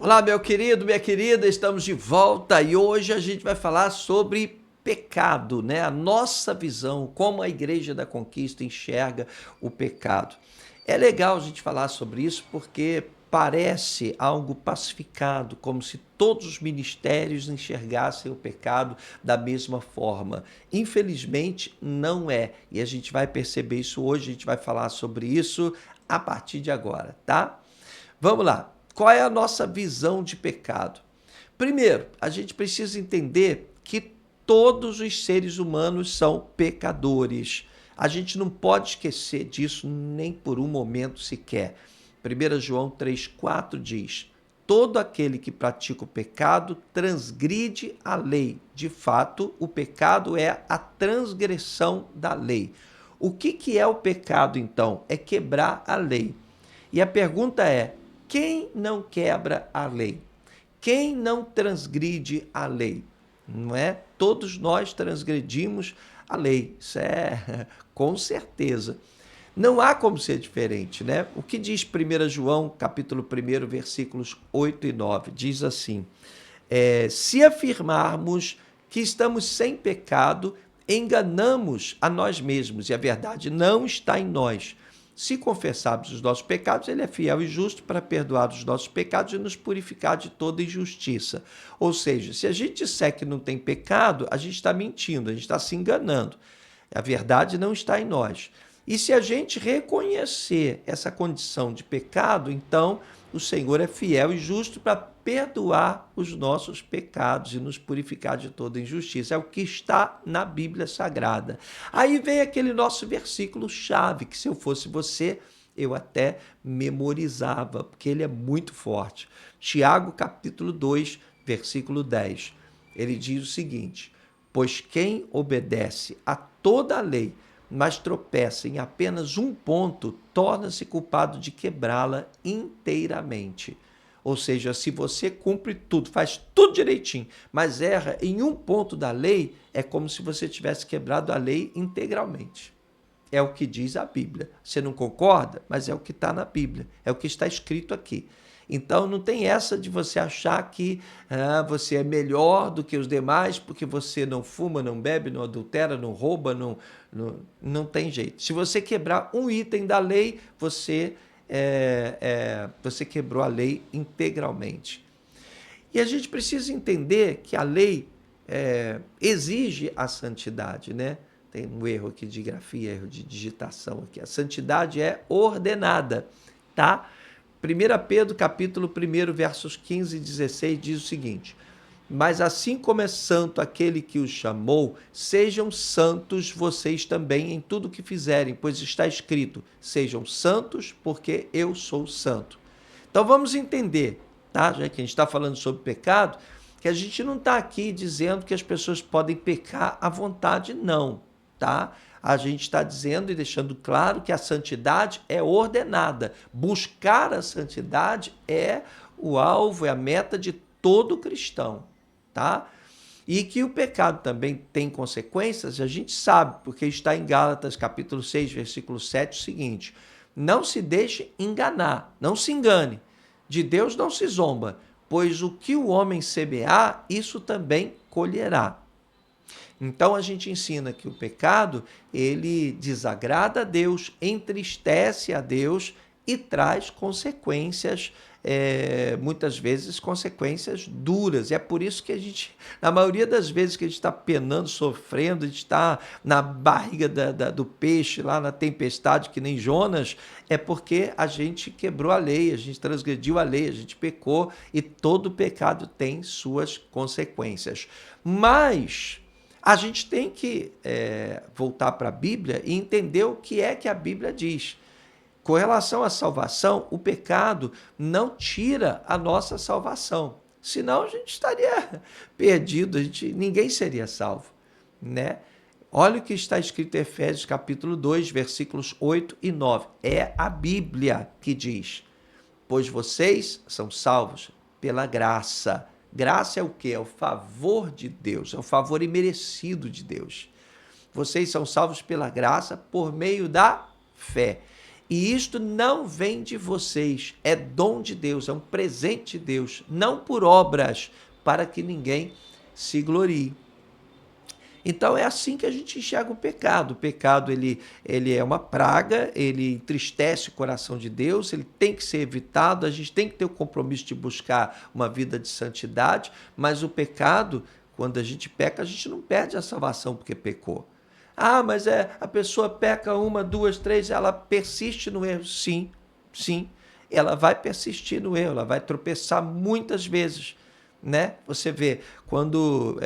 Olá, meu querido, minha querida, estamos de volta e hoje a gente vai falar sobre pecado, né? A nossa visão, como a Igreja da Conquista enxerga o pecado. É legal a gente falar sobre isso porque parece algo pacificado, como se todos os ministérios enxergassem o pecado da mesma forma. Infelizmente, não é. E a gente vai perceber isso hoje, a gente vai falar sobre isso a partir de agora, tá? Vamos lá. Qual é a nossa visão de pecado? Primeiro, a gente precisa entender que todos os seres humanos são pecadores. A gente não pode esquecer disso nem por um momento sequer. 1 João 3,4 diz: todo aquele que pratica o pecado transgride a lei. De fato, o pecado é a transgressão da lei. O que é o pecado, então? É quebrar a lei. E a pergunta é: quem não quebra a lei? Quem não transgride a lei? Não é? Todos nós transgredimos a lei. Isso é com certeza. Não há como ser diferente, né? O que diz 1 João, capítulo 1, versículos 8 e 9? Diz assim: se afirmarmos que estamos sem pecado, enganamos a nós mesmos e a verdade não está em nós. Se confessarmos os nossos pecados, ele é fiel e justo para perdoar os nossos pecados e nos purificar de toda injustiça. Ou seja, se a gente disser que não tem pecado, a gente está mentindo, a gente está se enganando. A verdade não está em nós. E se a gente reconhecer essa condição de pecado, então o Senhor é fiel e justo para perdoar os nossos pecados e nos purificar de toda injustiça. É o que está na Bíblia Sagrada. Aí vem aquele nosso versículo-chave, que se eu fosse você, eu até memorizava, porque ele é muito forte. Tiago, capítulo 2, versículo 10. Ele diz o seguinte: pois quem obedece a toda a lei, mas tropeça em apenas um ponto, torna-se culpado de quebrá-la inteiramente. Ou seja, se você cumpre tudo, faz tudo direitinho, mas erra em um ponto da lei, é como se você tivesse quebrado a lei integralmente. É o que diz a Bíblia. Você não concorda? Mas é o que está na Bíblia. É o que está escrito aqui. Então não tem essa de você achar que você é melhor do que os demais porque você não fuma, não bebe, não adultera, não rouba, não tem jeito. Se você quebrar um item da lei, você quebrou a lei integralmente. E a gente precisa entender que a lei exige a santidade, né? Tem um erro aqui de grafia, erro de digitação aqui. A santidade é ordenada, tá? 1 Pedro, capítulo 1, versos 15 e 16, diz o seguinte: mas assim como é santo aquele que os chamou, sejam santos vocês também em tudo que fizerem, pois está escrito: sejam santos, porque eu sou santo. Então vamos entender, tá? Já que a gente está falando sobre pecado, que a gente não está aqui dizendo que as pessoas podem pecar à vontade, não, tá? A gente está dizendo e deixando claro que a santidade é ordenada. Buscar a santidade é o alvo, é a meta de todo cristão, tá? E que o pecado também tem consequências, a gente sabe, porque está em Gálatas capítulo 6, versículo 7, o seguinte: não se deixe enganar, não se engane, de Deus não se zomba, pois o que o homem semear, isso também colherá. Então a gente ensina que o pecado, ele desagrada a Deus, entristece a Deus e traz consequências, muitas vezes consequências duras. E é por isso que a gente, na maioria das vezes que a gente está penando, sofrendo, a gente está na barriga do peixe, lá na tempestade, que nem Jonas, é porque a gente quebrou a lei, a gente transgrediu a lei, a gente pecou e todo pecado tem suas consequências. Mas a gente tem que voltar para a Bíblia e entender o que é que a Bíblia diz. Com relação à salvação, o pecado não tira a nossa salvação. Senão a gente estaria perdido, ninguém seria salvo, né? Olha o que está escrito em Efésios capítulo 2, versículos 8 e 9. É a Bíblia que diz: pois vocês são salvos pela graça. Graça é o quê? É o favor de Deus, é o favor imerecido de Deus. Vocês são salvos pela graça por meio da fé. E isto não vem de vocês, é dom de Deus, é um presente de Deus, não por obras, para que ninguém se glorie. Então é assim que a gente enxerga o pecado. O pecado ele é uma praga, ele entristece o coração de Deus, ele tem que ser evitado, a gente tem que ter o compromisso de buscar uma vida de santidade, mas o pecado, quando a gente peca, a gente não perde a salvação porque pecou. Ah, mas a pessoa peca uma, duas, três, ela persiste no erro. Sim, sim, ela vai persistir no erro, ela vai tropeçar muitas vezes, né? Você vê, quando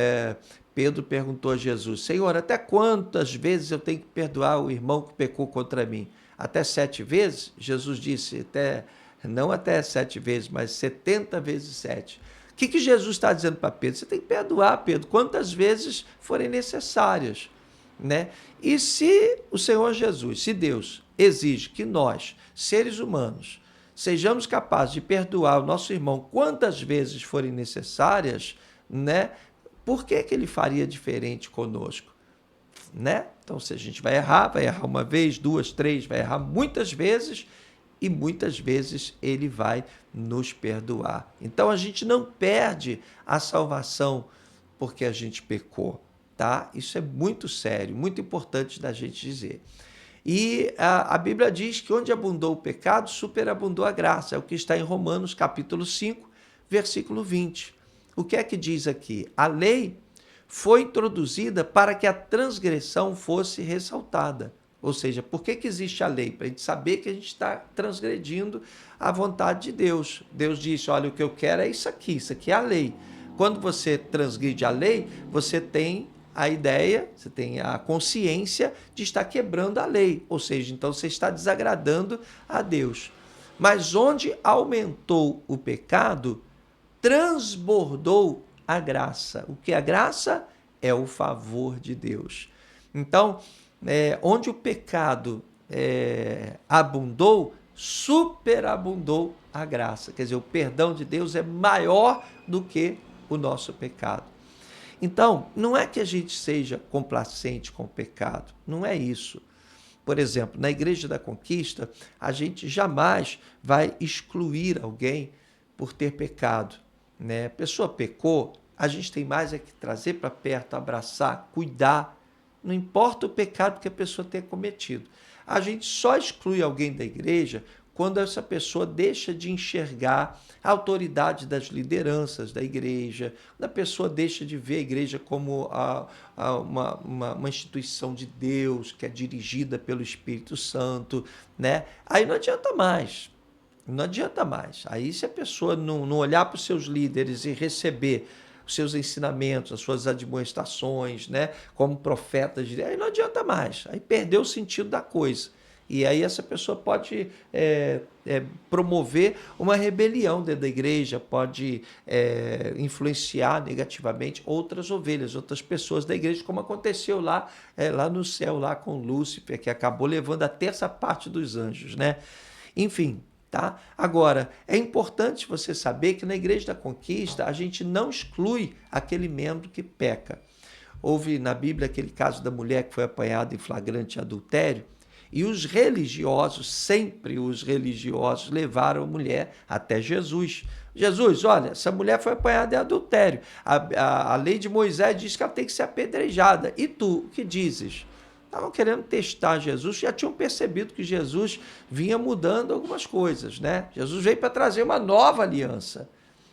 Pedro perguntou a Jesus, Senhor, até quantas vezes eu tenho que perdoar o irmão que pecou contra mim? Até 7 vezes? Jesus disse, não até 7 vezes, mas 70 vezes 7. O que Jesus está dizendo para Pedro? Você tem que perdoar, Pedro, quantas vezes forem necessárias, né? E se o Senhor Jesus, se Deus exige que nós, seres humanos, sejamos capazes de perdoar o nosso irmão quantas vezes forem necessárias, né? Por que ele faria diferente conosco, né? Então, se a gente vai errar uma vez, duas, três, vai errar muitas vezes e muitas vezes ele vai nos perdoar. Então, a gente não perde a salvação porque a gente pecou, tá? Isso é muito sério, muito importante da gente dizer. E a Bíblia diz que onde abundou o pecado, superabundou a graça. É o que está em Romanos capítulo 5, versículo 20. O que é que diz aqui? A lei foi introduzida para que a transgressão fosse ressaltada. Ou seja, por que existe a lei? Para a gente saber que a gente está transgredindo a vontade de Deus. Deus disse, olha, o que eu quero é isso aqui é a lei. Quando você transgride a lei, você tem a ideia, você tem a consciência de estar quebrando a lei. Ou seja, então você está desagradando a Deus. Mas onde aumentou o pecado, transbordou a graça. O que é a graça? É o favor de Deus. Então, onde o pecado abundou, superabundou a graça. Quer dizer, o perdão de Deus é maior do que o nosso pecado. Então, não é que a gente seja complacente com o pecado, não é isso. Por exemplo, na Igreja da Conquista, a gente jamais vai excluir alguém por ter pecado, né? A pessoa pecou, a gente tem mais é que trazer para perto, abraçar, cuidar. Não importa o pecado que a pessoa tenha cometido. A gente só exclui alguém da igreja quando essa pessoa deixa de enxergar a autoridade das lideranças da igreja, quando a pessoa deixa de ver a igreja como uma instituição de Deus, que é dirigida pelo Espírito Santo, né? Aí não adianta mais. Não adianta mais. Aí, se a pessoa não olhar para os seus líderes e receber os seus ensinamentos, as suas admoestações, né, como profetas, aí não adianta mais. Aí perdeu o sentido da coisa. E aí essa pessoa pode promover uma rebelião dentro da igreja, pode influenciar negativamente outras ovelhas, outras pessoas da igreja, como aconteceu lá no céu, lá com Lúcifer, que acabou levando a terça parte dos anjos, né? Enfim, tá? Agora, é importante você saber que na Igreja da Conquista a gente não exclui aquele membro que peca. Houve na Bíblia aquele caso da mulher que foi apanhada em flagrante adultério, e os religiosos, sempre os religiosos, levaram a mulher até Jesus. Jesus, olha, essa mulher foi apanhada em adultério. A lei de Moisés diz que ela tem que ser apedrejada. E tu, o que dizes? Estavam querendo testar Jesus, já tinham percebido que Jesus vinha mudando algumas coisas, né? Jesus veio para trazer uma nova aliança.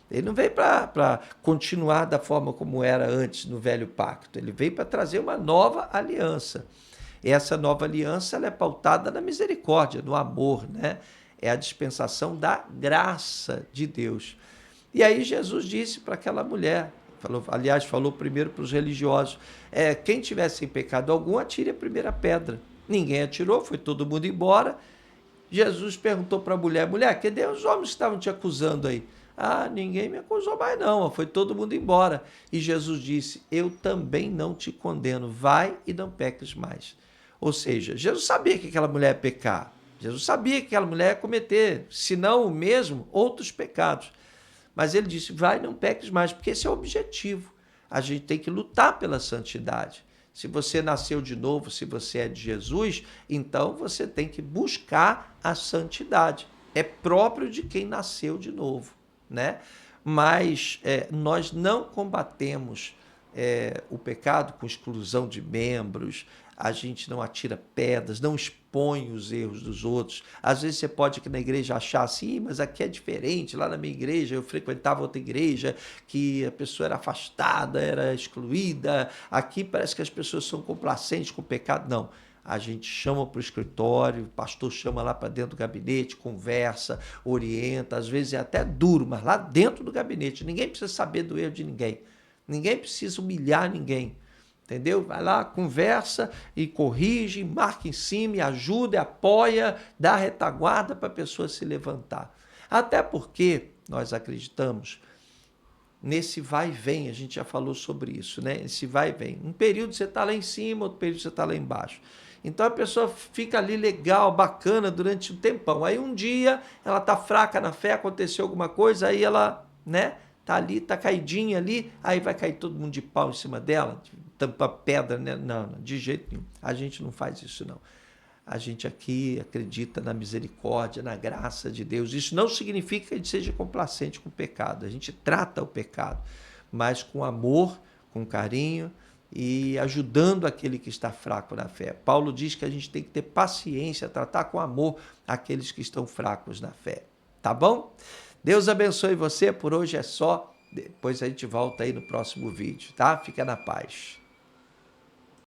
Ele não veio para continuar da forma como era antes no velho pacto. Ele veio para trazer uma nova aliança. E essa nova aliança ela é pautada na misericórdia, no amor, né? É a dispensação da graça de Deus. E aí Jesus disse para aquela mulher, falou primeiro para os religiosos, quem tiver sem pecado algum, atire a primeira pedra. Ninguém atirou, foi todo mundo embora. Jesus perguntou para a mulher, cadê os homens que estavam te acusando aí? Ah, ninguém me acusou mais não, foi todo mundo embora. E Jesus disse, eu também não te condeno, vai e não peques mais. Ou seja, Jesus sabia que aquela mulher ia pecar, Jesus sabia que aquela mulher ia cometer, se não o mesmo, outros pecados. Mas ele disse, vai, não peques mais, porque esse é o objetivo. A gente tem que lutar pela santidade. Se você nasceu de novo, se você é de Jesus, então você tem que buscar a santidade. É próprio de quem nasceu de novo, né? Mas nós não combatemos o pecado com exclusão de membros, a gente não atira pedras, não expõe os erros dos outros. Às vezes você pode aqui na igreja achar assim, mas aqui é diferente, lá na minha igreja eu frequentava outra igreja que a pessoa era afastada, era excluída, aqui parece que as pessoas são complacentes com o pecado. Não, a gente chama para o escritório, o pastor chama lá para dentro do gabinete, conversa, orienta, às vezes é até duro, mas lá dentro do gabinete, ninguém precisa saber do erro de ninguém, ninguém precisa humilhar ninguém. Entendeu? Vai lá, conversa e corrige, marca em cima, e ajuda, e apoia, dá retaguarda para a pessoa se levantar. Até porque nós acreditamos nesse vai e vem, a gente já falou sobre isso, né? Esse vai e vem. Um período você está lá em cima, outro período você está lá embaixo. Então a pessoa fica ali legal, bacana durante um tempão. Aí um dia ela está fraca na fé, aconteceu alguma coisa, aí ela, né? Tá ali, tá caidinha ali, aí vai cair todo mundo de pau em cima dela, tampa pedra, né? Não, de jeito nenhum. A gente não faz isso, não. A gente aqui acredita na misericórdia, na graça de Deus. Isso não significa que a gente seja complacente com o pecado. A gente trata o pecado, mas com amor, com carinho e ajudando aquele que está fraco na fé. Paulo diz que a gente tem que ter paciência, tratar com amor aqueles que estão fracos na fé. Tá bom? Deus abençoe você. Por hoje é só. Depois a gente volta aí no próximo vídeo, tá? Fica na paz.